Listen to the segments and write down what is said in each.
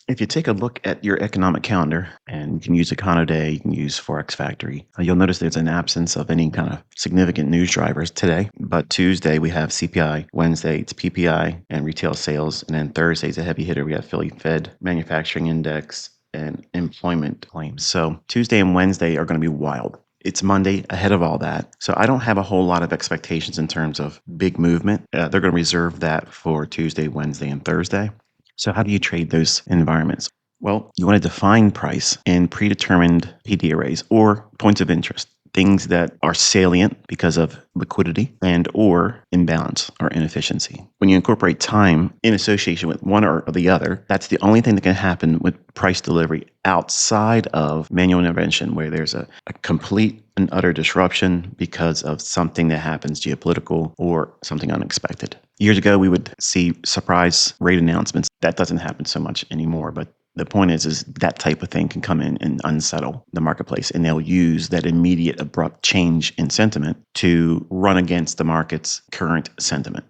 If you take a look at your economic calendar, and you can use Econo Day, you can use Forex Factory, you'll notice there's an absence of any kind of significant news drivers today. But Tuesday, we have CPI. Wednesday, it's PPI and retail sales. And then Thursday's a heavy hitter. We have Philly Fed, manufacturing index, and employment claims. So Tuesday and Wednesday are going to be wild. It's Monday ahead of all that. So I don't have a whole lot of expectations in terms of big movement. They're going to reserve that for Tuesday, Wednesday, and Thursday. So how do you trade those environments? Well, you want to define price in predetermined PD arrays or points of interest, things that are salient because of liquidity and or imbalance or inefficiency. When you incorporate time in association with one or the other, that's the only thing that can happen with price delivery outside of manual intervention, where there's a complete and utter disruption because of something that happens geopolitical or something unexpected. Years ago, we would see surprise rate announcements. That doesn't happen so much anymore, but the point is that type of thing can come in and unsettle the marketplace, and they'll use that immediate abrupt change in sentiment to run against the market's current sentiment.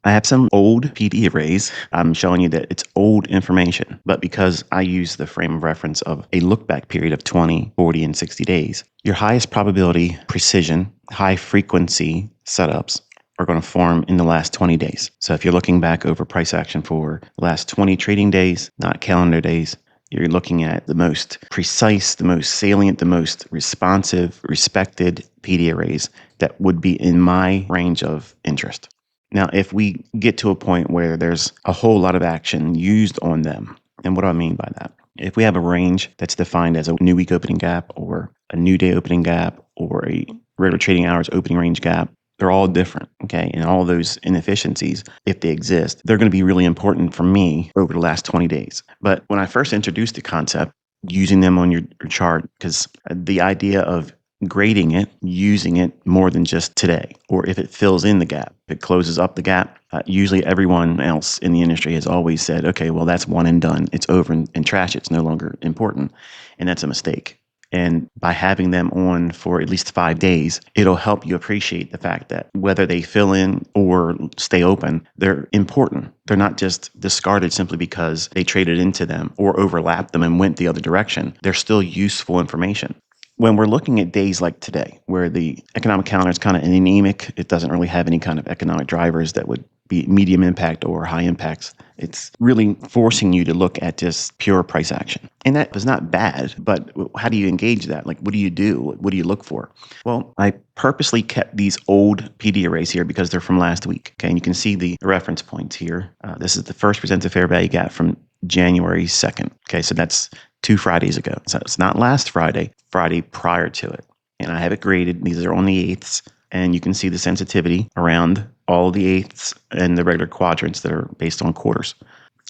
I have some old PD arrays. I'm showing you that it's old information, but because I use the frame of reference of a look back period of 20, 40, and 60 days, your highest probability, precision, high frequency setups are going to form in the last 20 days. So if you're looking back over price action for the last 20 trading days, not calendar days, you're looking at the most precise, the most salient, the most responsive, respected PD arrays that would be in my range of interest. Now, if we get to a point where there's a whole lot of action used on them, and what do I mean by that? If we have a range that's defined as a new week opening gap or a new day opening gap or a regular trading hours opening range gap, they're all different, okay? And all those inefficiencies, if they exist, they're going to be really important for me over the last 20 days. But when I first introduced the concept, using them on your chart, because the idea of grading it, using it more than just today, or if it fills in the gap, if it closes up the gap, usually everyone else in the industry has always said, okay, well, that's one and done. It's over and trash. It's no longer important. And that's a mistake. And by having them on for at least 5 days, it'll help you appreciate the fact that whether they fill in or stay open, they're important. They're not just discarded simply because they traded into them or overlapped them and went the other direction. They're still useful information. When we're looking at days like today, where the economic calendar is kind of anemic, it doesn't really have any kind of economic drivers that would be medium impact or high impacts. It's really forcing you to look at just pure price action. And that is not bad, but how do you engage that? Like, what do you do? What do you look for? Well, I purposely kept these old PD arrays here because they're from last week. Okay, and you can see the reference points here. This is the first presented fair value gap from January 2nd. Okay, so that's 2 Fridays ago. So it's not last Friday, Friday prior to it. And I have it graded. These are on the eighths. And you can see the sensitivity around all the eighths and the regular quadrants that are based on quarters.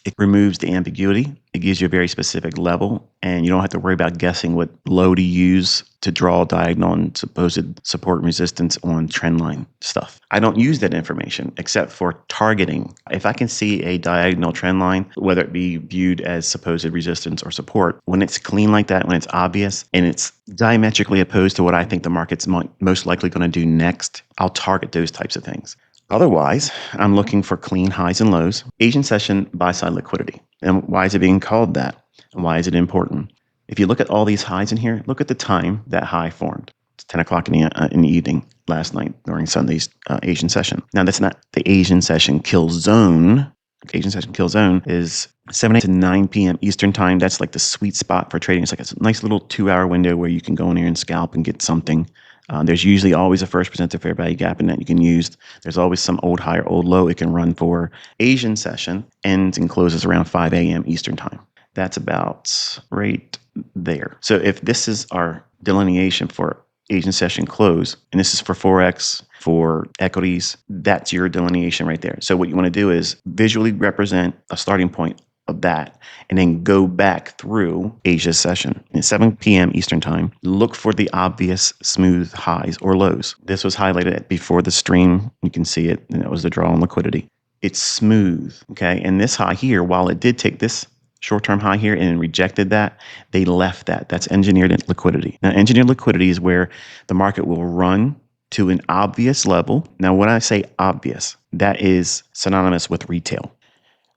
It removes the ambiguity. It gives you a very specific level, and you don't have to worry about guessing what low to use to draw a diagonal and supposed support and resistance on trendline stuff. I don't use that information except for targeting. If I can see a diagonal trendline, whether it be viewed as supposed resistance or support, when it's clean like that, when it's obvious, and it's diametrically opposed to what I think the market's most likely going to do next, I'll target those types of things. Otherwise, I'm looking for clean highs and lows. Asian session buy-side liquidity. And why is it being called that? And why is it important? If you look at all these highs in here, look at the time that high formed. It's 10 o'clock in the evening last night during Sunday's Asian session. Now, that's not the Asian session Killzone. Asian session Killzone is 7 to 9 p.m. Eastern time. That's like the sweet spot for trading. It's like a nice little 2-hour window where you can go in here and scalp and get something. There's usually always a first presented fair value gap in that you can use. There's always some old high or old low it can run for. Asian session ends and closes around 5 a.m. Eastern time. That's about right there. So if this is our delineation for Asian session close, and this is for Forex, for equities, that's your delineation right there. So what you want to do is visually represent a starting point of that, and then go back through Asia's session at 7 p.m. Eastern time. Look for the obvious smooth highs or lows. This was highlighted before the stream. You can see it, and that was the draw on liquidity. It's smooth, okay? And this high here, while it did take this short-term high here and rejected that, they left that. That's engineered liquidity. Now, engineered liquidity is where the market will run to an obvious level. Now, when I say obvious, that is synonymous with retail.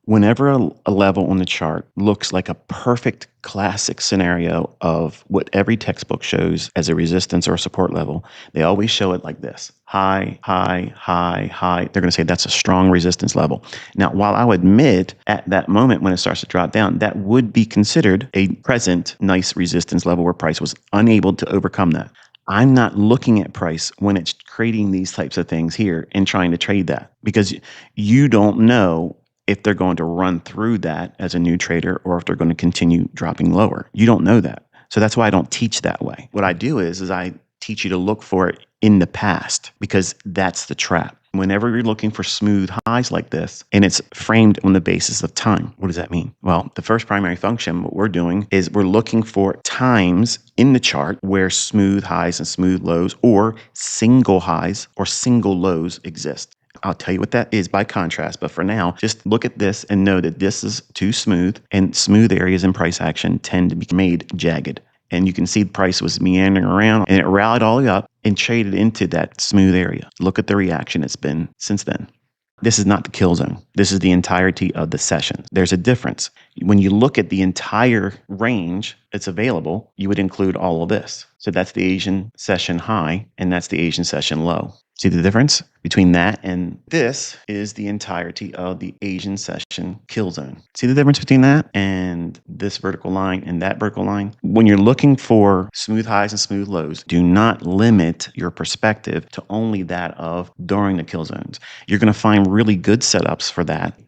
Whenever a level on the chart looks like a perfect classic scenario of what every textbook shows as a resistance or a support level, they always show it like this: high, high, high, high. They're going to say that's a strong resistance level. Now, while I'll admit at that moment when it starts to drop down, that would be considered a present nice resistance level where price was unable to overcome that. I'm not looking at price when it's creating these types of things here and trying to trade that, because you don't know if they're going to run through that as a new trader or if they're going to continue dropping lower. You don't know that. So that's why I don't teach that way. What I do is I teach you to look for it in the past, because that's the trap. Whenever you're looking for smooth highs like this and it's framed on the basis of time, what does that mean? Well, the first primary function, what we're doing is we're looking for times in the chart where smooth highs and smooth lows or single highs or single lows exist. I'll tell you what that is by contrast, but for now, just look at this and know that this is too smooth, and smooth areas in price action tend to be made jagged. And you can see the price was meandering around and it rallied all the way up and traded into that smooth area. Look at the reaction it's been since then. This is not the kill zone. This is the entirety of the session. There's a difference. When you look at the entire range that's available, you would include all of this. So that's the Asian session high, and that's the Asian session low. See the difference between that and this is the entirety of the Asian session kill zone. See the difference between that and this vertical line and that vertical line? When you're looking for smooth highs and smooth lows, do not limit your perspective to only that of during the kill zones. You're going to find really good setups for that.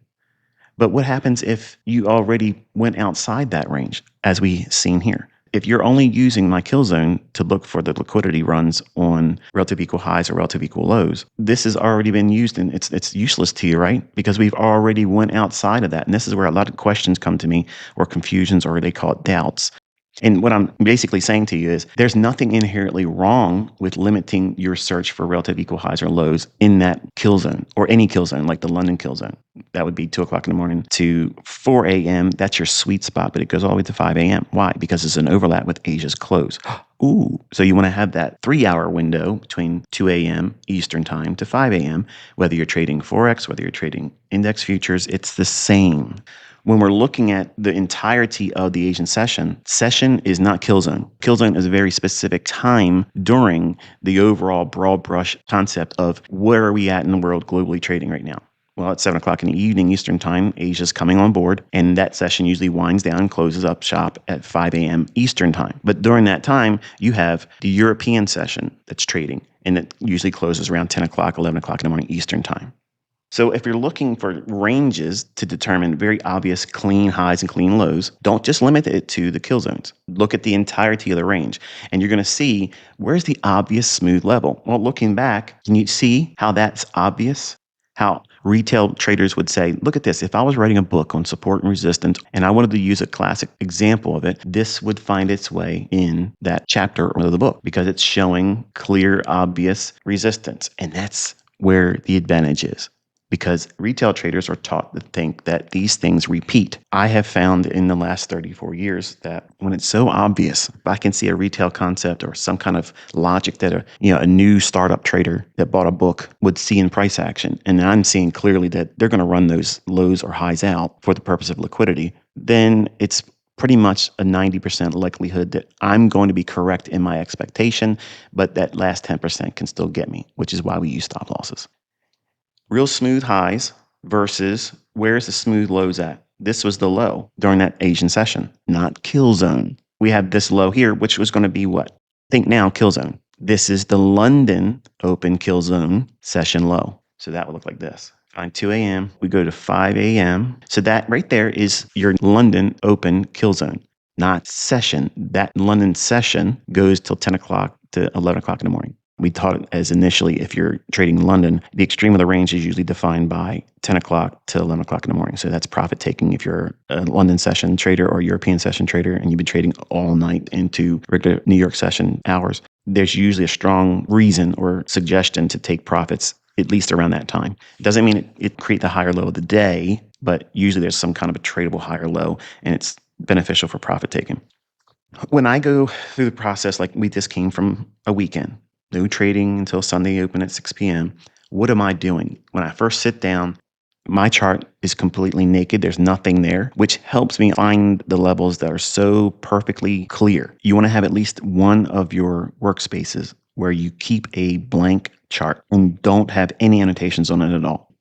But what happens if you already went outside that range, as we've seen here? If you're only using my kill zone to look for the liquidity runs on relative equal highs or relative equal lows, this has already been used and it's useless to you, right? Because we've already went outside of that. And this is where a lot of questions come to me, or confusions, or they call it doubts. And what I'm basically saying to you is there's nothing inherently wrong with limiting your search for relative equal highs or lows in that kill zone, or any kill zone, like the London kill zone. That would be 2 o'clock in the morning to 4 a.m. That's your sweet spot, but it goes all the way to 5 a.m. Why? Because it's an overlap with Asia's close. Ooh, so you want to have that 3-hour window between 2 a.m. Eastern time to 5 a.m. Whether you're trading Forex, whether you're trading index futures, it's the same. When we're looking at the entirety of the Asian session, session is not kill zone. Kill zone is a very specific time during the overall broad brush concept of where are we at in the world globally trading right now. Well, at 7 o'clock in the evening Eastern time, Asia's coming on board, and that session usually winds down and closes up shop at 5 a.m. Eastern time. But during that time, you have the European session that's trading, and it usually closes around 10 o'clock, 11 o'clock in the morning Eastern time. So if you're looking for ranges to determine very obvious clean highs and clean lows, don't just limit it to the kill zones. Look at the entirety of the range, and you're going to see where's the obvious smooth level. Well, looking back, can you see how that's obvious? How retail traders would say, look at this, if I was writing a book on support and resistance and I wanted to use a classic example of it, this would find its way in that chapter of the book because it's showing clear, obvious resistance. And that's where the advantage is, because retail traders are taught to think that these things repeat. I have found in the last 34 years that when it's so obvious, if I can see a retail concept or some kind of logic that a new startup trader that bought a book would see in price action, and I'm seeing clearly that they're going to run those lows or highs out for the purpose of liquidity, then it's pretty much a 90% likelihood that I'm going to be correct in my expectation, but that last 10% can still get me, which is why we use stop losses. Real smooth highs versus where's the smooth lows at? This was the low during that Asian session, not kill zone. We have this low here, which was going to be what? Think now, kill zone. This is the London open kill zone session low. So that would look like this. Find 2 a.m. We go to 5 a.m. So that right there is your London open kill zone, not session. That London session goes till 10 o'clock to 11 o'clock in the morning. We taught it as initially, if you're trading London, the extreme of the range is usually defined by 10 o'clock to 11 o'clock in the morning. So that's profit taking if you're a London session trader or European session trader and you've been trading all night into regular New York session hours. There's usually a strong reason or suggestion to take profits at least around that time. It doesn't mean it create the higher low of the day, but usually there's some kind of a tradable higher low and it's beneficial for profit taking. When I go through the process, like we just came from a weekend, no trading until Sunday open at 6 p.m. What am I doing? When I first sit down, My chart is completely naked. There's nothing there, which helps me find the levels that are so perfectly clear. You want to have at least one of your workspaces where you keep a blank chart and don't have any annotations on it at all.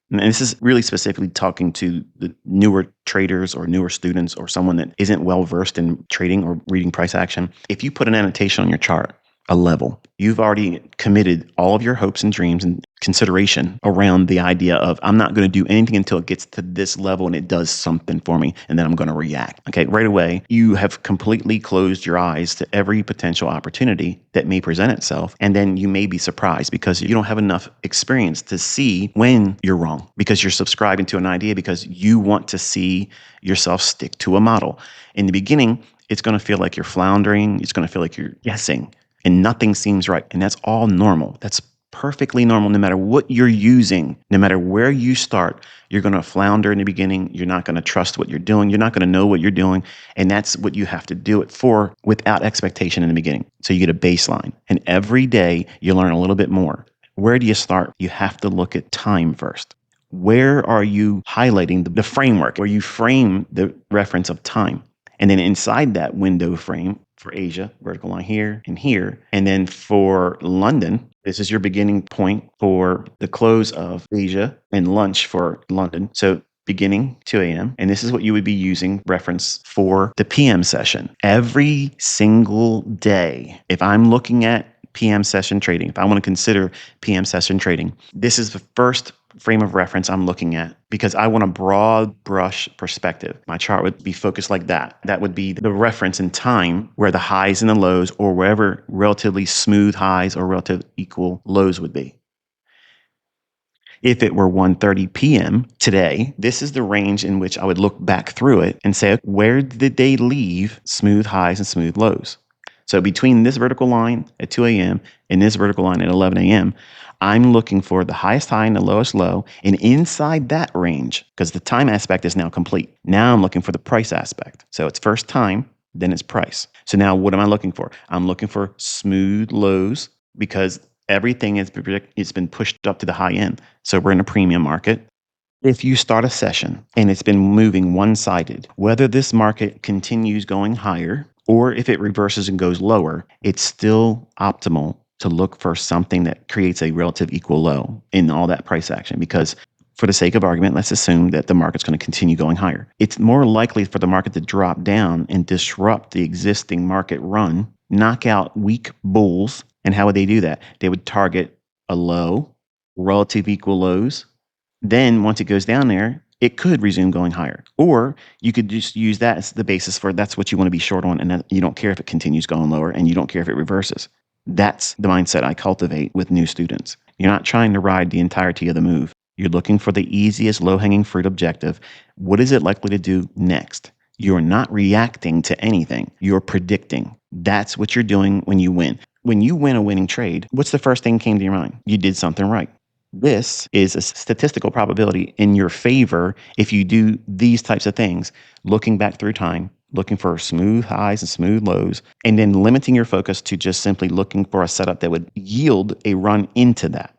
And this is really specifically talking to the newer traders or newer students or someone that isn't well versed in trading or reading price action. If you put an annotation on your chart, a level, you've already committed all of your hopes and dreams and consideration around the idea of, I'm not going to do anything until it gets to this level and it does something for me, and then I'm going to react. Okay, right away, you have completely closed your eyes to every potential opportunity that may present itself. And then you may be surprised because you don't have enough experience to see when you're wrong, because you're subscribing to an idea because you want to see yourself stick to a model. In the beginning, it's going to feel like you're floundering. It's going to feel like you're guessing and nothing seems right. And that's all normal. That's perfectly normal. No matter what you're using, no matter where you start, you're going to flounder in the beginning. You're not going to trust what you're doing. You're not going to know what you're doing. And that's what you have to do it for without expectation in the beginning. So you get a baseline. And every day you learn a little bit more. Where do you start? You have to look at time first. Where are you highlighting the framework where you frame the reference of time? And then inside that window frame for Asia, vertical line here and here. And then for London, this is your beginning point for the close of Asia and lunch for London. So beginning 2 a.m. And this is what you would be using reference for the PM session. Every single day, if I'm looking at PM session trading, if I want to consider PM session trading, this is the first frame of reference I'm looking at because I want a broad brush perspective. My chart would be focused like that. That would be the reference in time where the highs and the lows or wherever relatively smooth highs or relative equal lows would be. If it were 1:30 p.m. today, this is the range in which I would look back through it and say, where did they leave smooth highs and smooth lows? So between this vertical line at 2 a.m. and this vertical line at 11 a.m., I'm looking for the highest high and the lowest low. And inside that range, because the time aspect is now complete, now I'm looking for the price aspect. So it's first time, then it's price. So now what am I looking for? I'm looking for smooth lows because everything it's been pushed up to the high end. So we're in a premium market. If you start a session and it's been moving one-sided, whether this market continues going higher or if it reverses and goes lower, it's still optimal to look for something that creates a relative equal low in all that price action. Because for the sake of argument, let's assume that the market's going to continue going higher. It's more likely for the market to drop down and disrupt the existing market run, knock out weak bulls. And how would they do that? They would target a low, relative equal lows. Then once it goes down there, it could resume going higher. Or you could just use that as the basis for that's what you want to be short on. And you don't care if it continues going lower and you don't care if it reverses. That's the mindset I cultivate with new students. You're not trying to ride the entirety of the move. You're looking for the easiest low-hanging fruit objective. What is it likely to do next? You're not reacting to anything. You're predicting. That's what you're doing when you win. When you win a winning trade, what's the first thing came to your mind? You did something right. This is a statistical probability in your favor if you do these types of things, looking back through time, looking for smooth highs and smooth lows, and then limiting your focus to just simply looking for a setup that would yield a run into that.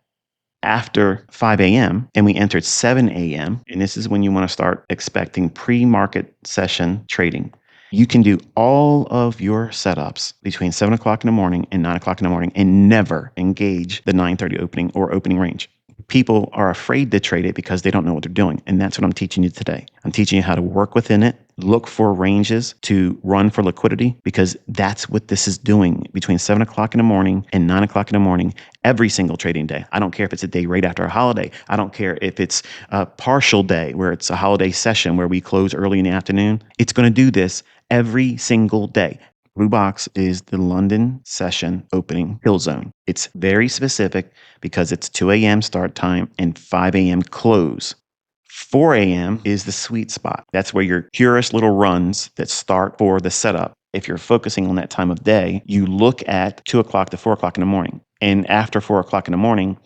After 5 a.m. and we entered 7 a.m., and this is when you want to start expecting pre-market session trading. You can do all of your setups between 7 o'clock in the morning and 9 o'clock in the morning and never engage the 9:30 opening or opening range. People are afraid to trade it because they don't know what they're doing. And that's what I'm teaching you today. I'm teaching you how to work within it, look for ranges to run for liquidity, because that's what this is doing between 7 o'clock in the morning and 9 o'clock in the morning, every single trading day. I don't care if it's a day right after a holiday. I don't care if it's a partial day where it's a holiday session where we close early in the afternoon. It's going to do this every single day. Blue box is the London session opening Killzone. It's very specific because it's 2 a.m. start time and 5 a.m. close. 4 a.m. is the sweet spot. That's where your purest little runs that start for the setup. If you're focusing on that time of day, you look at 2 o'clock to 4 o'clock in the morning. And after 4 o'clock in the morning,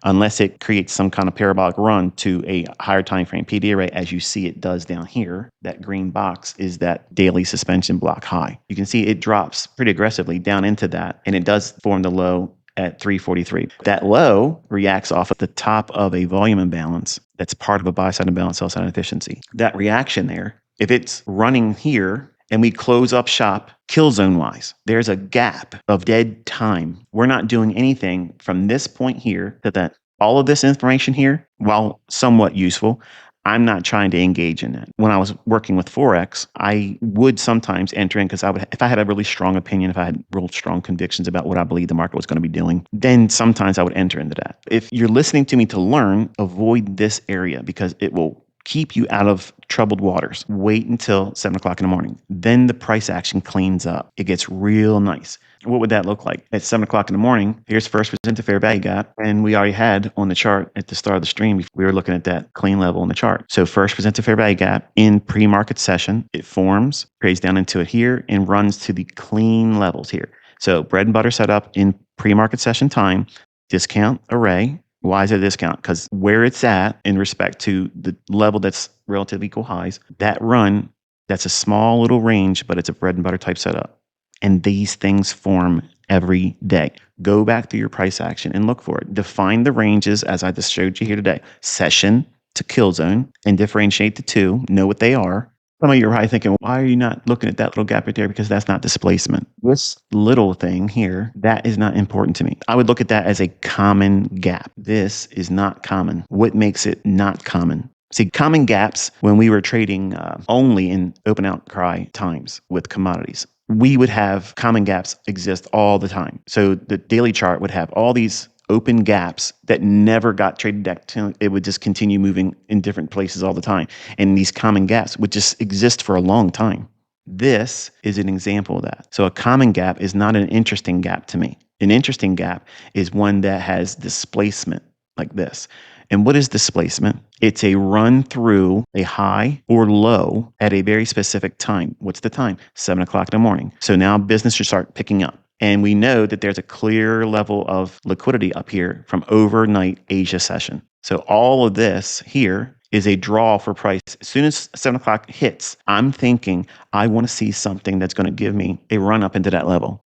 unless it creates some kind of parabolic run to a higher time frame PD array, as you see it does down here, that green box is that daily suspension block high. You can see it drops pretty aggressively down into that, and it does form the low at 343. That low reacts off of the top of a volume imbalance that's part of a buy-side imbalance, sell-side inefficiency. That reaction there, if it's running here and we close up shop Killzone wise, there's a gap of dead time. We're not doing anything from this point here to that. All of this information here, while somewhat useful, I'm not trying to engage in it. When I was working with Forex, I would sometimes enter in because if I had a really strong opinion, if I had real strong convictions about what I believed the market was going to be doing, then sometimes I would enter into that. If you're listening to me to learn, avoid this area because it will keep you out of troubled waters. Wait until 7 o'clock in the morning. Then the price action cleans up. It gets real nice. What would that look like? At 7 o'clock in the morning, here's first presented fair value gap. And we already had on the chart at the start of the stream, we were looking at that clean level on the chart. So first presented fair value gap in pre-market session, it forms, trades down into it here, and runs to the clean levels here. So bread and butter setup in pre-market session time, discount array. Why is it a discount? Because where it's at in respect to the level that's relative equal highs, that run, that's a small little range, but it's a bread and butter type setup. And these things form every day. Go back through your price action and look for it. Define the ranges as I just showed you here today. Session to kill zone and differentiate the two. Know what they are. Some of you are probably thinking, why are you not looking at that little gap right there? Because that's not displacement. This little thing here, that is not important to me. I would look at that as a common gap. This is not common. What makes it not common? See, common gaps when we were trading only in open outcry times with commodities, we would have common gaps exist all the time. So the daily chart would have all these open gaps that never got traded back to, it would just continue moving in different places all the time. And these common gaps would just exist for a long time. This is an example of that. So a common gap is not an interesting gap to me. An interesting gap is one that has displacement like this. And what is displacement? It's a run through a high or low at a very specific time. What's the time? 7 o'clock in the morning. So now business should start picking up. And we know that there's a clear level of liquidity up here from overnight Asia session. So all of this here is a draw for price. As soon as 7 o'clock hits, I'm thinking I want to see something that's going to give me a run up into that level.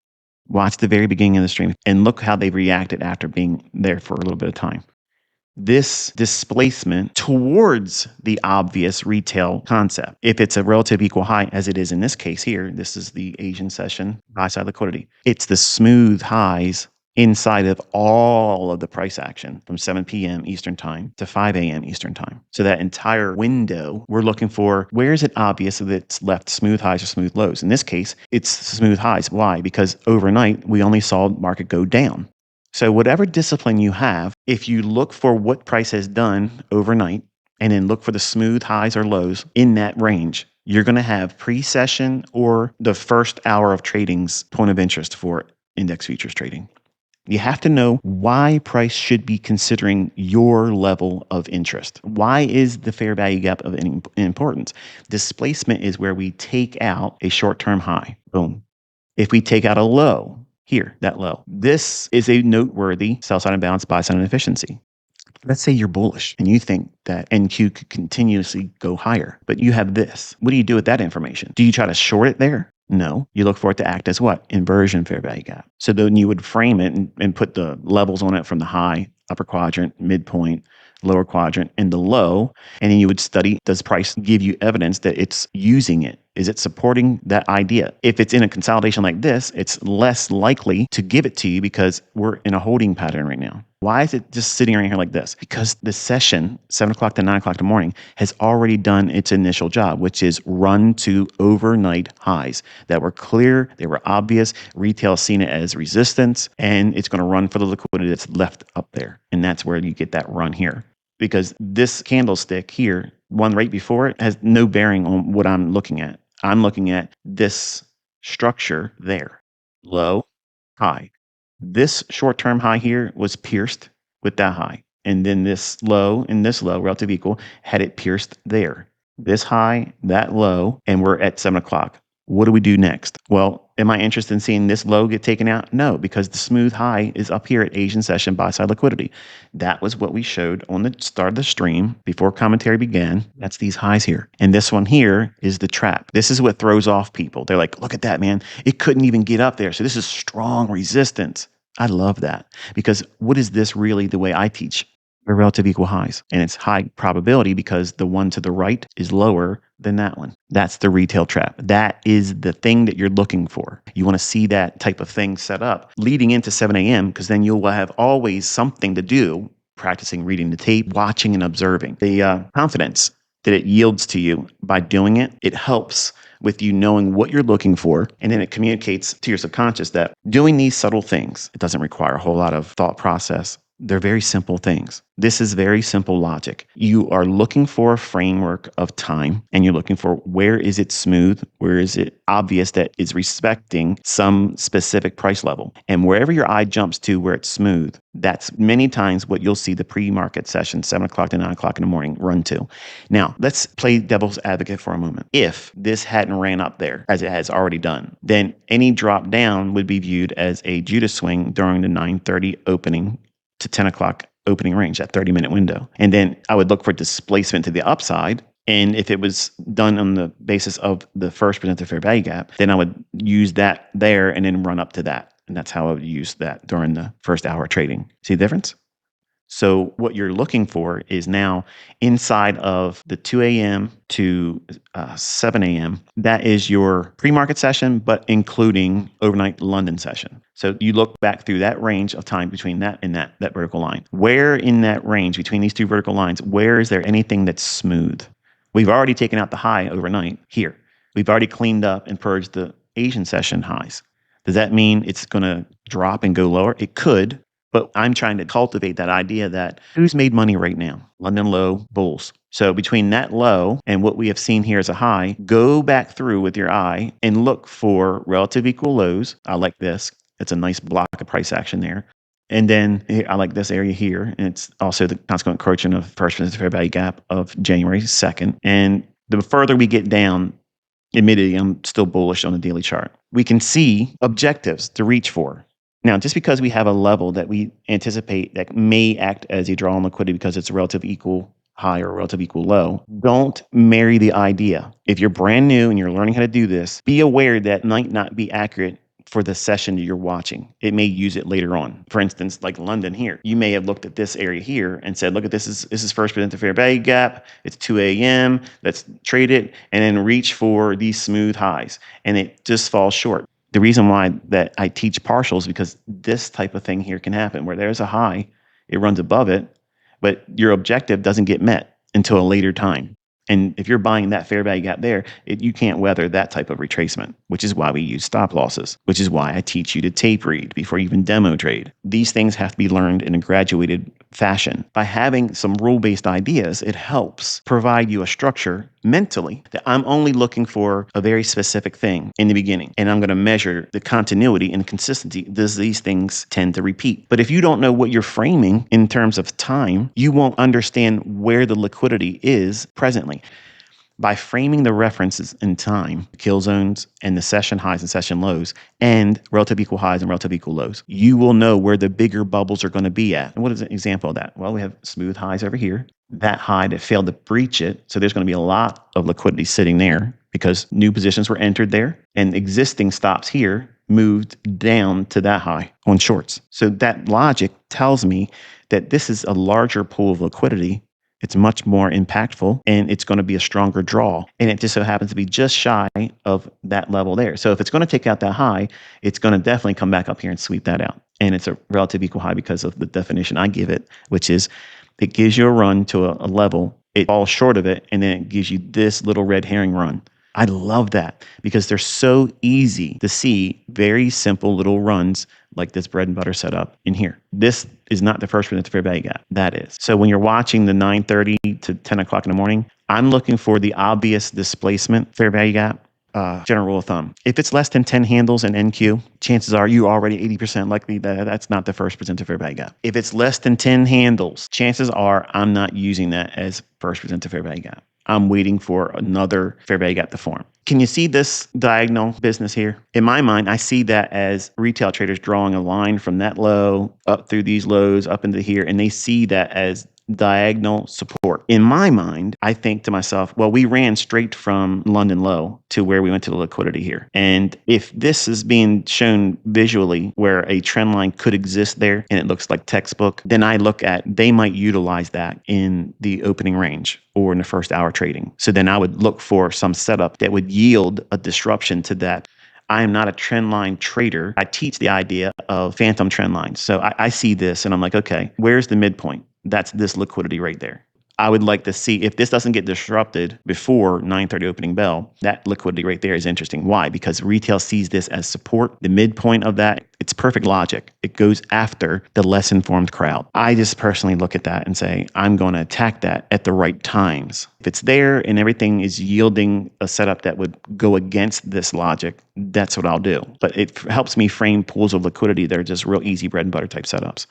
Watch the very beginning of the stream and look how they reacted after being there for a little bit of time. This displacement towards the obvious retail concept. If it's a relative equal high, as it is in this case here, this is the Asian session, buy side liquidity. It's the smooth highs inside of all of the price action from 7 p.m. Eastern time to 5 a.m. Eastern time. So that entire window, we're looking for where is it obvious that it's left smooth highs or smooth lows. In this case, it's smooth highs. Why? Because overnight, we only saw market go down. So whatever discipline you have, if you look for what price has done overnight and then look for the smooth highs or lows in that range, you're going to have pre-session or the first hour of trading's point of interest for index futures trading. You have to know why price should be considering your level of interest. Why is the fair value gap of any importance? Displacement is where we take out a short-term high. Boom. If we take out a low, here, that low. This is a noteworthy sell-side imbalance, buy-side inefficiency. Let's say you're bullish and you think that NQ could continuously go higher, but you have this. What do you do with that information? Do you try to short it there? No. You look for it to act as what? Inversion fair value gap. So then you would frame it and put the levels on it from the high, upper quadrant, midpoint, lower quadrant, and the low. And then you would study, does price give you evidence that it's using it? Is it supporting that idea? If it's in a consolidation like this, it's less likely to give it to you because we're in a holding pattern right now. Why is it just sitting right here like this? Because the session, 7 o'clock to 9 o'clock in the morning, has already done its initial job, which is run to overnight highs that were clear, they were obvious. Retail seen it as resistance, and it's going to run for the liquidity that's left up there. And that's where you get that run here. Because this candlestick here, one right before it, has no bearing on what I'm looking at. I'm looking at this structure there, low, high. This short-term high here was pierced with that high. And then this low and this low, relative equal, had it pierced there. This high, that low, and we're at 7 o'clock. What do we do next? Well, am I interested in seeing this low get taken out? No, because the smooth high is up here at Asian session buy side liquidity. That was what we showed on the start of the stream before commentary began. That's these highs here. And this one here is the trap. This is what throws off people. They're like, look at that, man. It couldn't even get up there. So this is strong resistance. I love that because what is this really the way I teach? They're relative equal highs. And it's high probability because the one to the right is lower than that one. That's the retail trap. That is the thing that you're looking for. You want to see that type of thing set up leading into 7 a.m. because then you'll have always something to do, practicing reading the tape, watching and observing. The confidence that it yields to you by doing it, it helps with you knowing what you're looking for. And then it communicates to your subconscious that doing these subtle things, it doesn't require a whole lot of thought process. They're very simple things. This is very simple logic. You are looking for a framework of time and you're looking for where is it smooth? Where is it obvious that it's respecting some specific price level? And wherever your eye jumps to where it's smooth, that's many times what you'll see the pre-market session, 7 o'clock to 9 o'clock in the morning, run to. Now, let's play devil's advocate for a moment. If this hadn't ran up there as it has already done, then any drop down would be viewed as a Judas swing during the 9:30 opening to 10 o'clock opening range, that 30-minute window. And then I would look for displacement to the upside. And if it was done on the basis of the first presented fair value gap, then I would use that there and then run up to that. And that's how I would use that during the first hour of trading. See the difference? So what you're looking for is now inside of the 2 a.m. to 7 a.m. That is your pre-market session, but including overnight London session. So you look back through that range of time between that and that vertical line. Where in that range between these two vertical lines, where is there anything that's smooth? We've already taken out the high overnight here. We've already cleaned up and purged the Asian session highs. Does that mean it's going to drop and go lower? It could. But I'm trying to cultivate that idea that who's made money right now? London low, bulls. So between that low and what we have seen here as a high, go back through with your eye and look for relative equal lows. I like this. It's a nice block of price action there. And then I like this area here. And it's also the consequent encroachment of first presented fair value gap of January 2nd. And the further we get down, admittedly, I'm still bullish on the daily chart. We can see objectives to reach for. Now, just because we have a level that we anticipate that may act as a draw on liquidity because it's a relative equal high or relative equal low, don't marry the idea. If you're brand new and you're learning how to do this, be aware that might not be accurate for the session that you're watching. It may use it later on. For instance, like London here, you may have looked at this area here and said, look at this is first presented fair value gap. It's 2 a.m. Let's trade it and then reach for these smooth highs. And it just falls short. The reason why that I teach partials because this type of thing here can happen where there's a high, it runs above it, but your objective doesn't get met until a later time. And if you're buying that fair value gap there, you can't weather that type of retracement, which is why we use stop losses, which is why I teach you to tape read before you even demo trade. These things have to be learned in a graduated fashion. By having some rule-based ideas, it helps provide you a structure mentally that I'm only looking for a very specific thing in the beginning. And I'm going to measure the continuity and consistency. Does these things tend to repeat? But if you don't know what you're framing in terms of time, you won't understand where the liquidity is presently. By framing the references in time, kill zones and the session highs and session lows and relative equal highs and relative equal lows, you will know where the bigger bubbles are going to be at. And what is an example of that? Well, we have smooth highs over here, that high that failed to breach it. So there's going to be a lot of liquidity sitting there because new positions were entered there and existing stops here moved down to that high on shorts. So that logic tells me that this is a larger pool of liquidity. It's much more impactful and it's going to be a stronger draw. And it just so happens to be just shy of that level there. So if it's going to take out that high, it's going to definitely come back up here and sweep that out. And it's a relative equal high because of the definition I give it, which is it gives you a run to a level, it falls short of it, and then it gives you this little red herring run. I love that because they're so easy to see, very simple little runs like this bread and butter setup in here. This is not the first presented fair value gap. That is. So when you're watching the 9:30 to 10 o'clock in the morning, I'm looking for the obvious displacement fair value gap. General rule of thumb. If it's less than 10 handles in NQ, chances are you already 80% likely that that's not the first presented fair value gap. If it's less than 10 handles, chances are I'm not using that as first presented fair value gap. I'm waiting for another fair value gap to form. Can you see this diagonal business here? In my mind, I see that as retail traders drawing a line from that low up through these lows up into here, and they see that as diagonal support. In my mind, I think to myself, well, we ran straight from London low to where we went to the liquidity here. And if this is being shown visually where a trend line could exist there and it looks like textbook, then I look at they might utilize that in the opening range or in the first hour trading. So then I would look for some setup that would yield a disruption to that. I am not a trend line trader. I teach the idea of phantom trend lines. So I see this and I'm like, okay, where's the midpoint? That's this liquidity right there. I would like to see if this doesn't get disrupted before 9:30 opening bell, that liquidity right there is interesting. Why? Because retail sees this as support. The midpoint of that, it's perfect logic. It goes after the less informed crowd. I just personally look at that and say, I'm going to attack that at the right times. If it's there and everything is yielding a setup that would go against this logic, that's what I'll do. But it helps me frame pools of liquidity that are just real easy bread and butter type setups.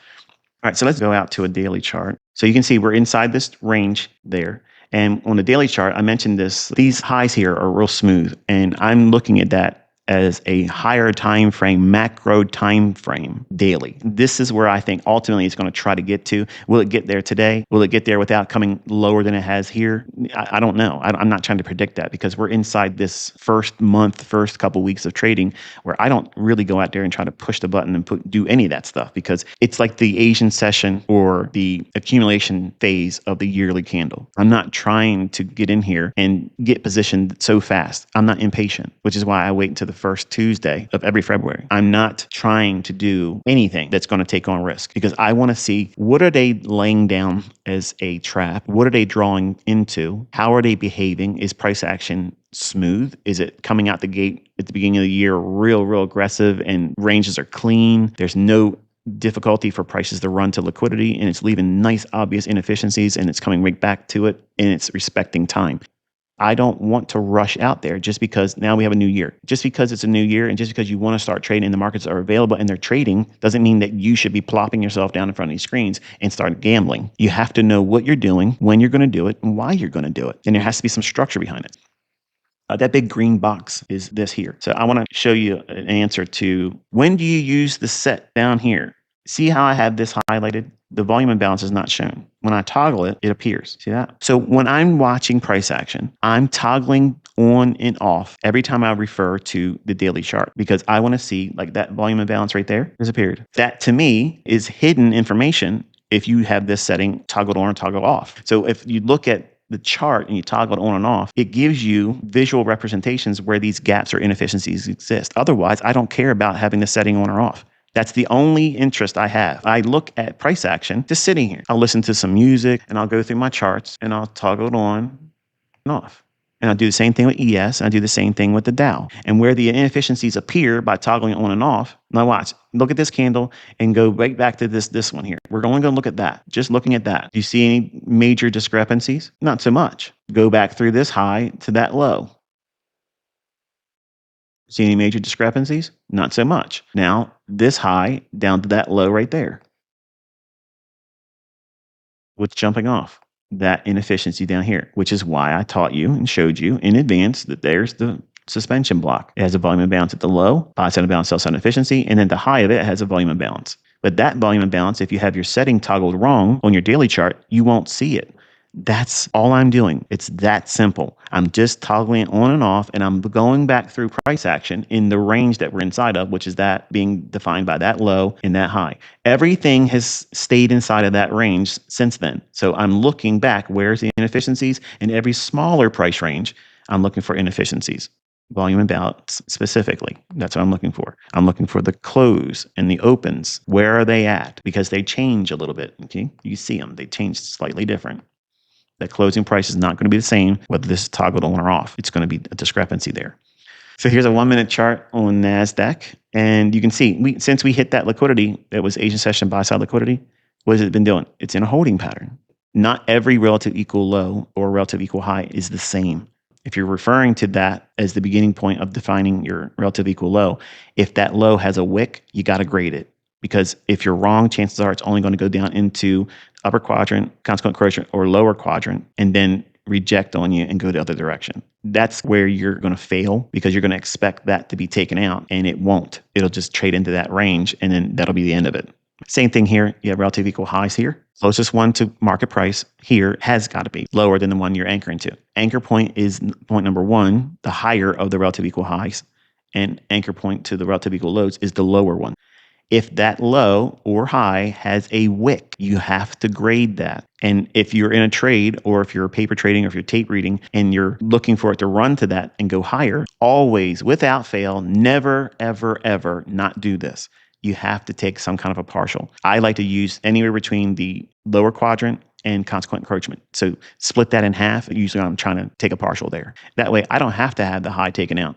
All right, so let's go out to a daily chart. So you can see we're inside this range there. And on the daily chart, I mentioned this, these highs here are real smooth. And I'm looking at that as a higher time frame, macro time frame daily. This is where I think ultimately it's going to try to get to. Will it get there today? Will it get there without coming lower than it has here? I don't know. I'm not trying to predict that because we're inside this first couple weeks of trading where I don't really go out there and try to push the button and do any of that stuff because it's like the Asian session or the accumulation phase of the yearly candle. I'm not trying to get in here and get positioned so fast. I'm not impatient, which is why I wait until the first Tuesday of every February. I'm not trying to do anything that's going to take on risk because I want to see what are they laying down as a trap? What are they drawing into? How are they behaving? Is price action smooth? Is it coming out the gate at the beginning of the year real aggressive and ranges are clean? There's no difficulty for prices to run to liquidity and it's leaving nice obvious inefficiencies and it's coming right back to it and it's respecting time. I don't want to rush out there just because now we have a new year. Just because it's a new year and just because you want to start trading and the markets are available and they're trading doesn't mean that you should be plopping yourself down in front of these screens and start gambling. You have to know what you're doing, when you're going to do it, and why you're going to do it. And there has to be some structure behind it. That big green box is this here. So I want to show you an answer to when do you use the set down here? See how I have this highlighted? The volume imbalance is not shown. When I toggle it, it appears. See that? So when I'm watching price action, I'm toggling on and off every time I refer to the daily chart because I want to see like that volume imbalance right there disappeared. That to me is hidden information if you have this setting toggled on or toggled off. So if you look at the chart and you toggle it on and off, it gives you visual representations where these gaps or inefficiencies exist. Otherwise, I don't care about having the setting on or off. That's the only interest I have. I look at price action just sitting here. I'll listen to some music and I'll go through my charts and I'll toggle it on and off. And I'll do the same thing with ES. And I do the same thing with the Dow. And where the inefficiencies appear by toggling on and off, now watch, look at this candle and go right back to this one here. We're only going to look at that, just looking at that. Do you see any major discrepancies? Not so much. Go back through this high to that low. See any major discrepancies? Not so much. Now, this high down to that low right there. What's jumping off? That inefficiency down here, which is why I taught you and showed you in advance that there's the suspension block. It has a volume imbalance at the low, buy side imbalance, sell side inefficiency, and then the high of it has a volume imbalance. But that volume imbalance, if you have your setting toggled wrong on your daily chart, you won't see it. That's all I'm doing. It's that simple. I'm just toggling it on and off, and I'm going back through price action in the range that we're inside of, which is that being defined by that low and that high. Everything has stayed inside of that range since then. So I'm looking back, where's the inefficiencies? In every smaller price range, I'm looking for inefficiencies. Volume imbalance specifically. That's what I'm looking for. I'm looking for the close and the opens. Where are they at? Because they change a little bit. Okay, you see them. They change slightly different. That closing price is not going to be the same whether this is toggled on or off. It's going to be a discrepancy there. So here's a 1 minute chart on NASDAQ. And you can see, since we hit that liquidity, that was Asian session buy side liquidity, what has it been doing? It's in a holding pattern. Not every relative equal low or relative equal high is the same. If you're referring to that as the beginning point of defining your relative equal low, if that low has a wick, you got to grade it. Because if you're wrong, chances are it's only going to go down into upper quadrant, consequent correction, or lower quadrant, and then reject on you and go the other direction. That's where you're going to fail because you're going to expect that to be taken out, and it won't. It'll just trade into that range, and then that'll be the end of it. Same thing here. You have relative equal highs here. Closest one to market price here has got to be lower than the one you're anchoring to. Anchor point is point number one, the higher of the relative equal highs, and anchor point to the relative equal lows is the lower one. If that low or high has a wick, you have to grade that. And if you're in a trade, or if you're paper trading, or if you're tape reading and you're looking for it to run to that and go higher, always, without fail, never, ever, ever not do this. You have to take some kind of a partial. I like to use anywhere between the lower quadrant and consequent encroachment. So split that in half. Usually I'm trying to take a partial there. That way I don't have to have the high taken out.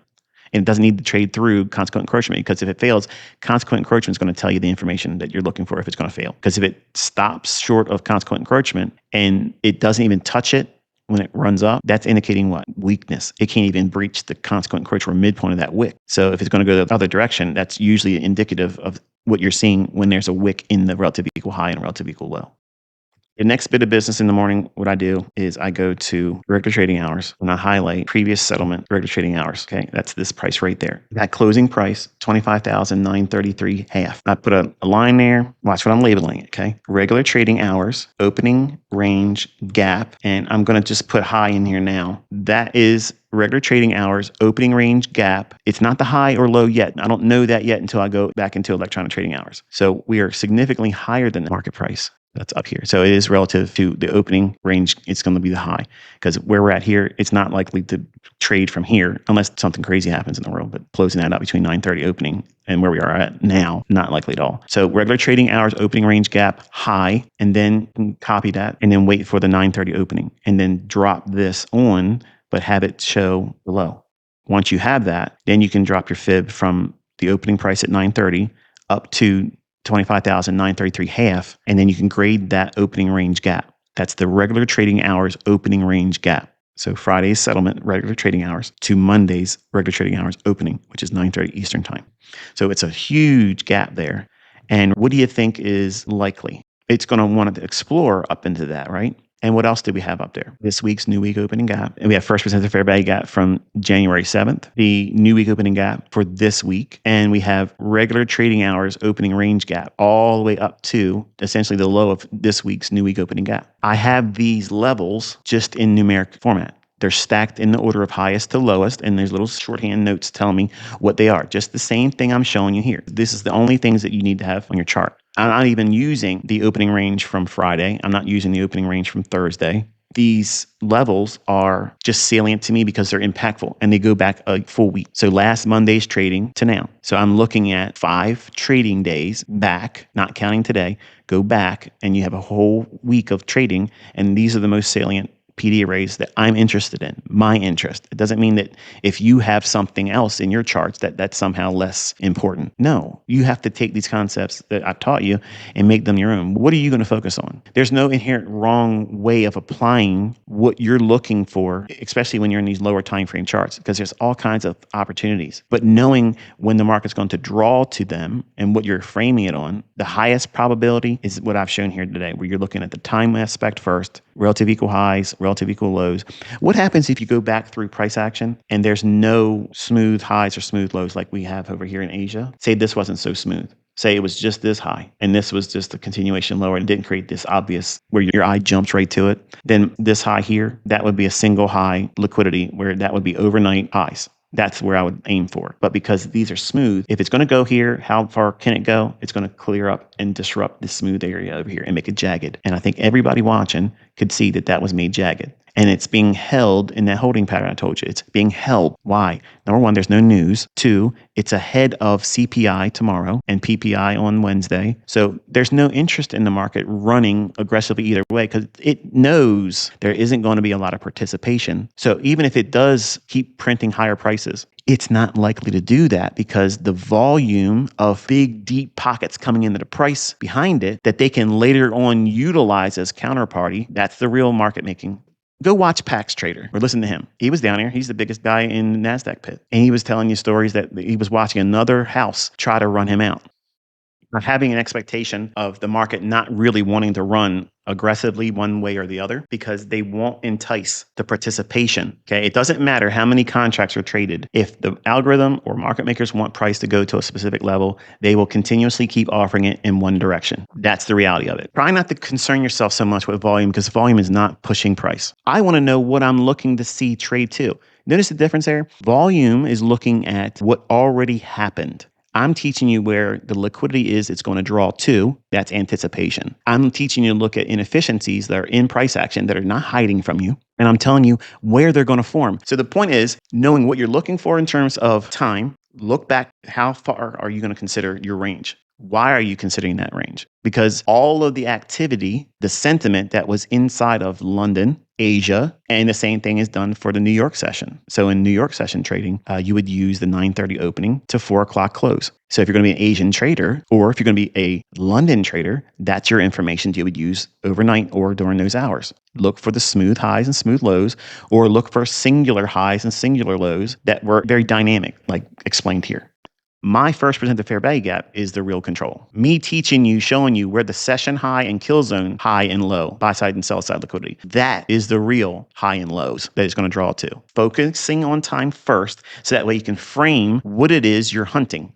And it doesn't need to trade through consequent encroachment, because if it fails, consequent encroachment is going to tell you the information that you're looking for if it's going to fail. Because if it stops short of consequent encroachment and it doesn't even touch it when it runs up, that's indicating what? Weakness. It can't even breach the consequent encroachment midpoint of that wick. So if it's going to go the other direction, that's usually indicative of what you're seeing when there's a wick in the relative equal high and relative equal low. The next bit of business in the morning, what I do is I go to regular trading hours and I highlight previous settlement regular trading hours. Okay, that's this price right there. That closing price, 25,933 half. I put a line there. Watch what I'm labeling it. Okay, regular trading hours, opening range gap, and I'm going to just put high in here now. That is regular trading hours, opening range gap. It's not the high or low yet. I don't know that yet until I go back into electronic trading hours. So we are significantly higher than the market price. That's up here. So it is relative to the opening range. It's going to be the high, because where we're at here, it's not likely to trade from here unless something crazy happens in the world. But closing that out between 9:30 opening and where we are at now, not likely at all. So regular trading hours, opening range gap, high, and then copy that and then wait for the 9:30 opening and then drop this on, but have it show below. Once you have that, then you can drop your fib from the opening price at 9:30 up to 25,933 half, and then you can grade that opening range gap. That's the regular trading hours opening range gap. So Friday's settlement regular trading hours to Monday's regular trading hours opening, which is 9:30 Eastern time. So it's a huge gap there. And what do you think is likely? It's going to want to explore up into that, right? And what else do we have up there? This week's new week opening gap. And we have first percent of fair value gap from January 7th, the new week opening gap for this week. And we have regular trading hours opening range gap all the way up to essentially the low of this week's new week opening gap. I have these levels just in numeric format. They're stacked in the order of highest to lowest, and there's little shorthand notes telling me what they are. Just the same thing I'm showing you here. This is the only things that you need to have on your chart. I'm not even using the opening range from Friday. I'm not using the opening range from Thursday. These levels are just salient to me because they're impactful and they go back a full week. So last Monday's trading to now. So I'm looking at 5 trading days back, not counting today, go back, and you have a whole week of trading. And these are the most salient PD arrays that I'm interested in, my interest. It doesn't mean that if you have something else in your charts that that's somehow less important. No, you have to take these concepts that I've taught you and make them your own. What are you going to focus on? There's no inherent wrong way of applying what you're looking for, especially when you're in these lower time frame charts, because there's all kinds of opportunities. But knowing when the market's going to draw to them and what you're framing it on, the highest probability is what I've shown here today, where you're looking at the time aspect first, relative equal highs, relative equal lows. What happens if you go back through price action and there's no smooth highs or smooth lows like we have over here in Asia? Say this wasn't so smooth. Say it was just this high and this was just a continuation lower and didn't create this obvious where your eye jumps right to it. Then this high here, that would be a single high liquidity where that would be overnight highs. That's where I would aim for. But because these are smooth, if it's going to go here, how far can it go? It's going to clear up and disrupt this smooth area over here and make it jagged. And I think everybody watching could see that that was made jagged. And it's being held in that holding pattern I told you. It's being held. Why? Number one, there's no news. 2, it's ahead of CPI tomorrow and PPI on Wednesday. So there's no interest in the market running aggressively either way because it knows there isn't going to be a lot of participation. So even if it does keep printing higher prices, it's not likely to do that because the volume of big, deep pockets coming into the price behind it that they can later on utilize as counterparty, that's the real market making. Go watch Pax Trader or listen to him. He was down here. He's the biggest guy in the NASDAQ pit. And he was telling you stories that he was watching another house try to run him out. having an expectation of the market not really wanting to run aggressively one way or the other because they won't entice the participation. Okay. It doesn't matter how many contracts are traded. If the algorithm or market makers want price to go to a specific level, they will continuously keep offering it in one direction. That's the reality of it. Try not to concern yourself so much with volume because volume is not pushing price. I want to know what I'm looking to see trade to. Notice the difference there? Volume is looking at what already happened. I'm teaching you where the liquidity is it's going to draw to. That's anticipation. I'm teaching you to look at inefficiencies that are in price action that are not hiding from you. And I'm telling you where they're going to form. So the point is knowing what you're looking for in terms of time. Look back. How far are you going to consider your range? Why are you considering that range? Because all of the activity, the sentiment that was inside of London, Asia, and the same thing is done for the New York session. So in New York session trading, you would use the 9:30 opening to 4 o'clock close. So if you're going to be an Asian trader, or if you're going to be a London trader, that's your information you would use overnight or during those hours. Look for the smooth highs and smooth lows, or look for singular highs and singular lows that were very dynamic, like explained here. My first presented fair value gap is the real control. Me teaching you, showing you where the session high and kill zone high and low, buy side and sell side liquidity. That is the real high and lows that it's going to draw to. Focusing on time first, so that way you can frame what it is you're hunting.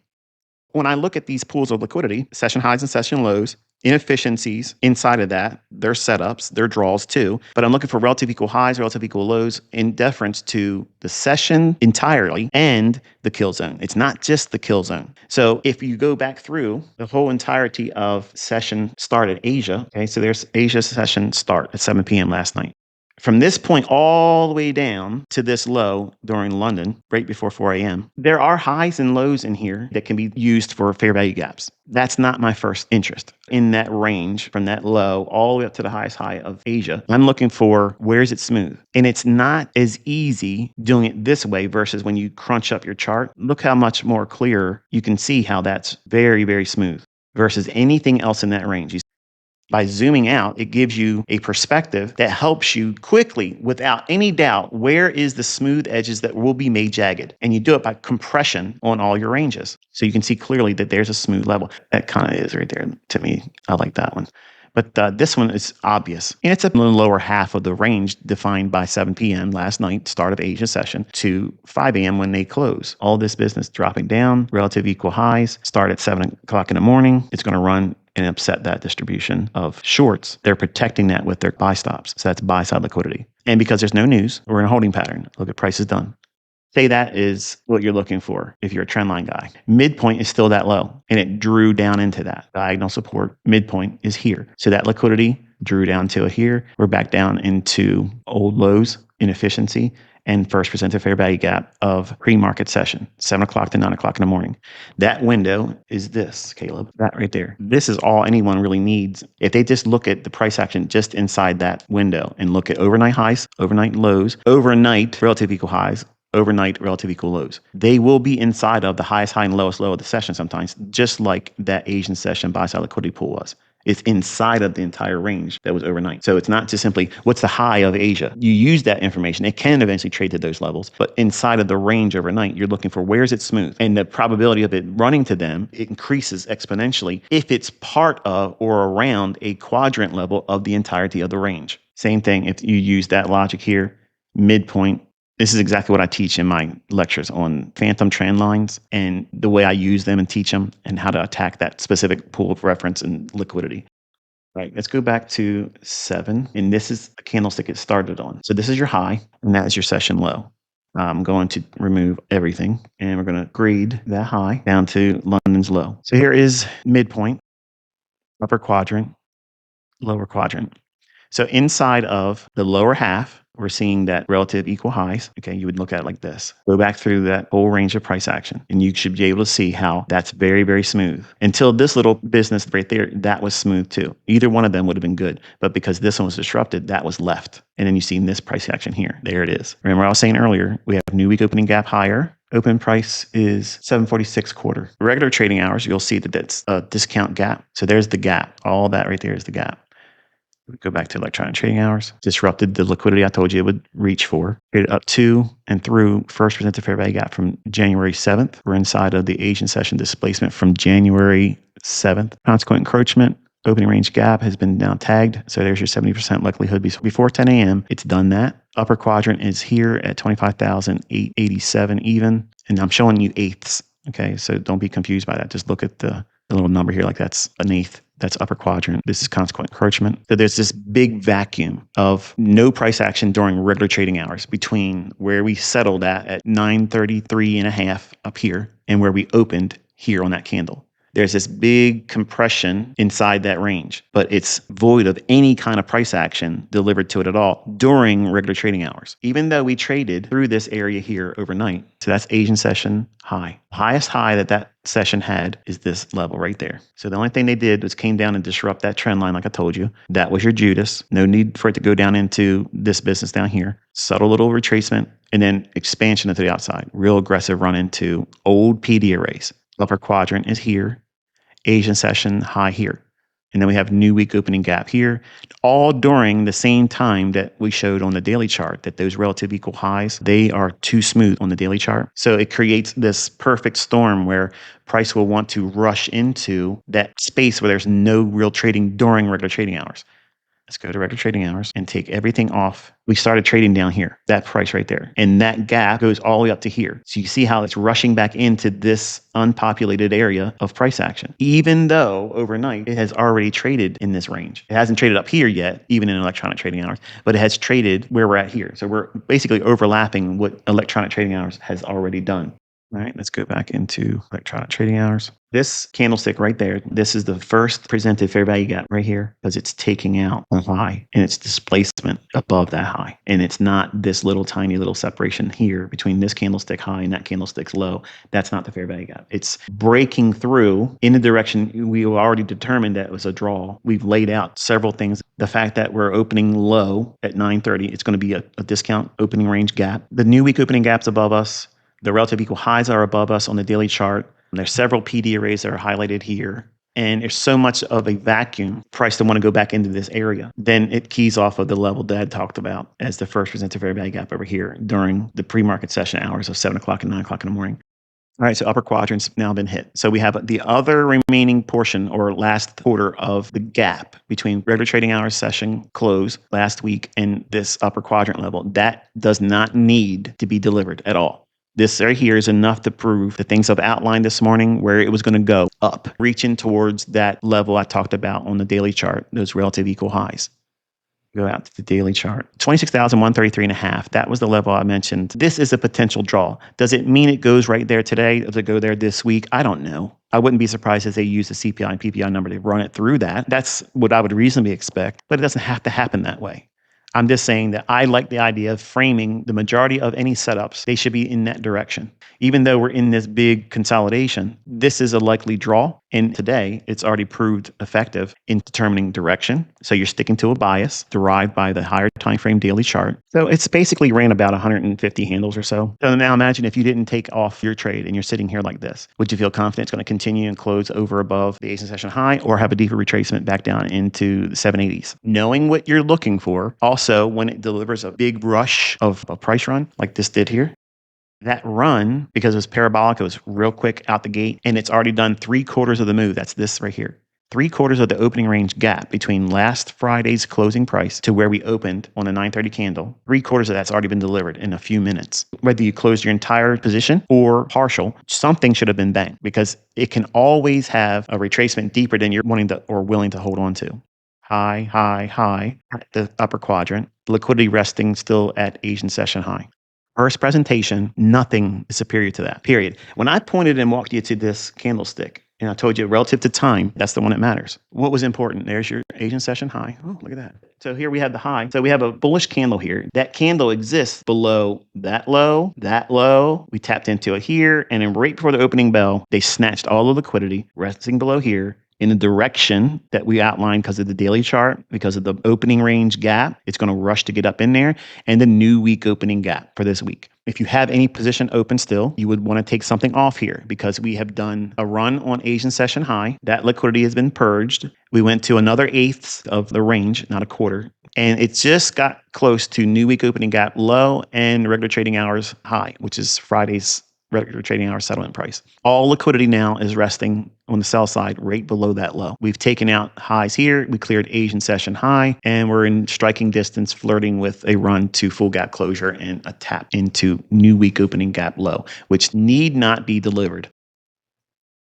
When I look at these pools of liquidity, session highs and session lows, inefficiencies inside of that, their setups, their draws too. But I'm looking for relative equal highs, relative equal lows in deference to the session entirely and the kill zone. It's not just the kill zone. So if you go back through the whole entirety of session start at Asia, okay, so there's Asia session start at 7 p.m. last night. From this point all the way down to this low during London, right before 4 a.m., there are highs and lows in here that can be used for fair value gaps. That's not my first interest. In that range, from that low all the way up to the highest high of Asia, I'm looking for where is it smooth? And it's not as easy doing it this way versus when you crunch up your chart. Look how much more clear you can see how that's very, very smooth versus anything else in that range. By zooming out, it gives you a perspective that helps you quickly, without any doubt, where is the smooth edges that will be made jagged. And you do it by compression on all your ranges. So you can see clearly that there's a smooth level. That kind of is right there to me. I like that one. But this one is obvious. And it's up in the lower half of the range defined by 7 p.m. last night, start of Asia session, to 5 a.m. when they close. All this business dropping down, relative equal highs, start at 7 o'clock in the morning. It's going to run and upset that distribution of shorts. They're protecting that with their buy stops. So that's buy side liquidity. And because there's no news, we're in a holding pattern. Look at prices done. Say that is what you're looking for if you're a trendline guy. Midpoint is still that low, and it drew down into that. Diagonal support, midpoint is here. So that liquidity drew down to here. We're back down into old lows, inefficiency, and first presented fair value gap of pre-market session, 7 o'clock to 9 o'clock in the morning. That window is this, Caleb, that right there. This is all anyone really needs. If they just look at the price action just inside that window and look at overnight highs, overnight lows, overnight relative equal highs, overnight relative equal lows. They will be inside of the highest high and lowest low of the session sometimes, just like that Asian session buy side liquidity pool was. It's inside of the entire range that was overnight. So it's not just simply what's the high of Asia. You use that information. It can eventually trade to those levels, but inside of the range overnight, you're looking for where is it smooth? And the probability of it running to them, it increases exponentially if it's part of or around a quadrant level of the entirety of the range. Same thing if you use that logic here, midpoint. This is exactly what I teach in my lectures on phantom trend lines and the way I use them and teach them and how to attack that specific pool of reference and liquidity. All right, let's go back to 7. And this is a candlestick it started on. So this is your high, and that is your session low. I'm going to remove everything, and we're going to grade that high down to London's low. So here is midpoint, upper quadrant, lower quadrant. So inside of the lower half, we're seeing that relative equal highs. Okay, you would look at it like this. Go back through that whole range of price action, and you should be able to see how that's very, very smooth. Until this little business right there, that was smooth too. Either one of them would have been good, but because this one was disrupted, that was left. And then you see this price action here. There it is. Remember I was saying earlier, we have new week opening gap higher. Open price is 746 quarter. Regular trading hours, you'll see that that's a discount gap. So there's the gap. All that right there is the gap. Go back to electronic trading hours. Disrupted the liquidity I told you it would reach for. Traded up to and through first presented fair value gap from January 7th. We're inside of the Asian session displacement from January 7th. Consequent encroachment. Opening range gap has been now tagged. So there's your 70% likelihood before 10 a.m. It's done that. Upper quadrant is here at 25,887 even. And I'm showing you eighths. Okay. So don't be confused by that. Just look at the little number here. Like that's an eighth. That's upper quadrant. This is consequent encroachment. So there's this big vacuum of no price action during regular trading hours between where we settled at 933.5 up here and where we opened here on that candle. There's this big compression inside that range, but it's void of any kind of price action delivered to it at all during regular trading hours, even though we traded through this area here overnight. So that's Asian session high. Highest high that session had is this level right there. So the only thing they did was came down and disrupt that trend line like I told you. That was your Judas. No need for it to go down into this business down here. Subtle little retracement and then expansion into the outside. Real aggressive run into old PD arrays. Upper quadrant is here, Asian session high here. And then we have new week opening gap here, all during the same time that we showed on the daily chart that those relative equal highs, they are too smooth on the daily chart. So it creates this perfect storm where price will want to rush into that space where there's no real trading during regular trading hours. Let's go to regular trading hours and take everything off. We started trading down here, that price right there. And that gap goes all the way up to here. So you see how it's rushing back into this unpopulated area of price action, even though overnight it has already traded in this range. It hasn't traded up here yet, even in electronic trading hours, but it has traded where we're at here. So we're basically overlapping what electronic trading hours has already done. All right, let's go back into electronic trading hours. This candlestick right there, this is the first presented fair value gap right here because it's taking out a high and it's displacement above that high. And it's not this little tiny little separation here between this candlestick high and that candlestick's low. That's not the fair value gap. It's breaking through in the direction we already determined that it was a draw. We've laid out several things. The fact that we're opening low at 930, it's going to be a discount opening range gap. The new week opening gap's above us. The relative equal highs are above us on the daily chart. There's several PD arrays that are highlighted here. And there's so much of a vacuum, price to want to go back into this area. Then it keys off of the level Dad talked about as the first presented fair value gap over here during the pre-market session hours of 7 o'clock and 9 o'clock in the morning. All right, so upper quadrant's now been hit. So we have the other remaining portion or last quarter of the gap between regular trading hours session close last week and this upper quadrant level. That does not need to be delivered at all. This right here is enough to prove the things I've outlined this morning where it was going to go up, reaching towards that level I talked about on the daily chart, those relative equal highs. Go out to the daily chart. 26,133.5. That was the level I mentioned. This is a potential draw. Does it mean it goes right there today? Does it go there this week? I don't know. I wouldn't be surprised if they use the CPI and PPI number to run it through that. That's what I would reasonably expect, but it doesn't have to happen that way. I'm just saying that I like the idea of framing the majority of any setups. They should be in that direction. Even though we're in this big consolidation, this is a likely draw. And today, it's already proved effective in determining direction. So you're sticking to a bias derived by the higher time frame daily chart. So it's basically ran about 150 handles or so. So now imagine if you didn't take off your trade and you're sitting here like this. Would you feel confident it's going to continue and close over above the Asian session high or have a deeper retracement back down into the 780s? Knowing what you're looking for, also when it delivers a big rush of a price run like this did here, that run, because it was parabolic, it was real quick out the gate, and it's already done 3/4 of the move. That's this right here. 3/4 of the opening range gap between last Friday's closing price to where we opened on a 930 candle. 3/4 of that's already been delivered in a few minutes. Whether you closed your entire position or partial, something should have been banked because it can always have a retracement deeper than you're wanting to or willing to hold on to. High, high, high at the upper quadrant. Liquidity resting still at Asian session high. First presentation, nothing is superior to that, period. When I pointed and walked you to this candlestick, and I told you relative to time, that's the one that matters. What was important? There's your Asian session high. Oh, look at that. So here we have the high. So we have a bullish candle here. That candle exists below that low, that low. We tapped into it here, and then right before the opening bell, they snatched all the liquidity, resting below here, in the direction that we outlined because of the daily chart, because of the opening range gap. It's going to rush to get up in there, and the new week opening gap for this week. If you have any position open still, you would want to take something off here because we have done a run on Asian session high. That liquidity has been purged. We went to another eighth of the range, not a quarter. And it just got close to new week opening gap low and regular trading hours high, which is Friday's regular trading hour settlement price. All liquidity now is resting on the sell side right below that low. We've taken out highs here. We cleared Asian session high, and we're in striking distance, flirting with a run to full gap closure and a tap into new week opening gap low, which need not be delivered.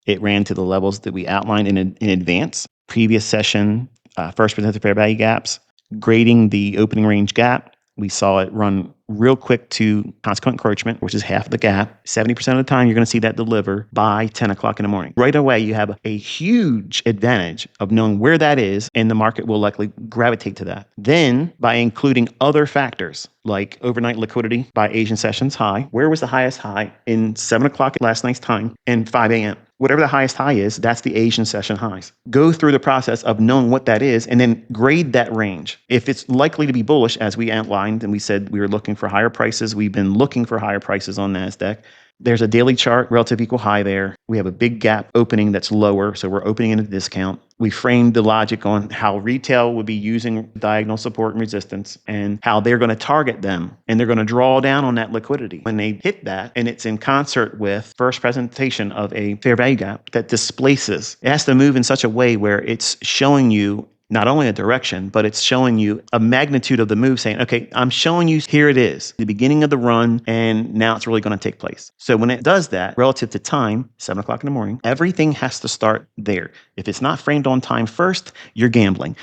It ran to the levels that we outlined in advance. Previous session, first presented fair value gaps, grading the opening range gap. We saw it run real quick to consequent encroachment, which is half of the gap. 70% of the time, you're going to see that deliver by 10 o'clock in the morning. Right away, you have a huge advantage of knowing where that is, and the market will likely gravitate to that. Then, by including other factors like overnight liquidity by Asian sessions high, where was the highest high in 7 o'clock last night's time and 5 a.m.? Whatever the highest high is, that's the Asian session highs. Go through the process of knowing what that is and then grade that range. If it's likely to be bullish, as we outlined, and we said we were looking for higher prices, we've been looking for higher prices on NASDAQ. There's a daily chart, relative equal high there. We have a big gap opening that's lower, so we're opening in a discount. We framed the logic on how retail would be using diagonal support and resistance and how they're going to target them, and they're going to draw down on that liquidity. When they hit that, and it's in concert with first presentation of a fair value gap that displaces, it has to move in such a way where it's showing you not only a direction, but it's showing you a magnitude of the move, saying, okay, I'm showing you here it is, the beginning of the run, and now it's really going to take place. So when it does that, relative to time, 7 o'clock in the morning, everything has to start there. If it's not framed on time first, you're gambling.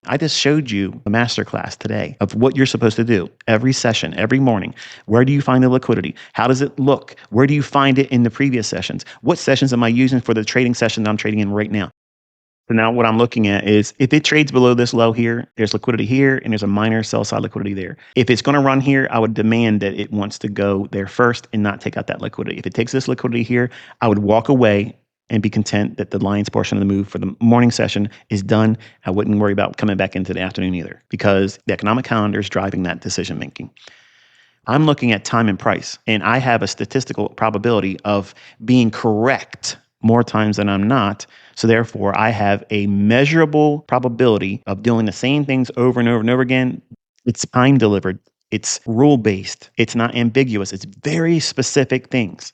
I just showed you a masterclass today of what you're supposed to do every session, every morning. Where do you find the liquidity? How does it look? Where do you find it in the previous sessions? What sessions am I using for the trading session that I'm trading in right now? So now what I'm looking at is if it trades below this low here, there's liquidity here, and there's a minor sell side liquidity there. If it's going to run here, I would demand that it wants to go there first and not take out that liquidity. If it takes this liquidity here, I would walk away and be content that the lion's portion of the move for the morning session is done. I wouldn't worry about coming back into the afternoon either, because the economic calendar is driving that decision making. I'm looking at time and price, and I have a statistical probability of being correct more times than I'm not. So therefore, I have a measurable probability of doing the same things over and over and over again. It's time delivered. It's rule based. It's not ambiguous. It's very specific things.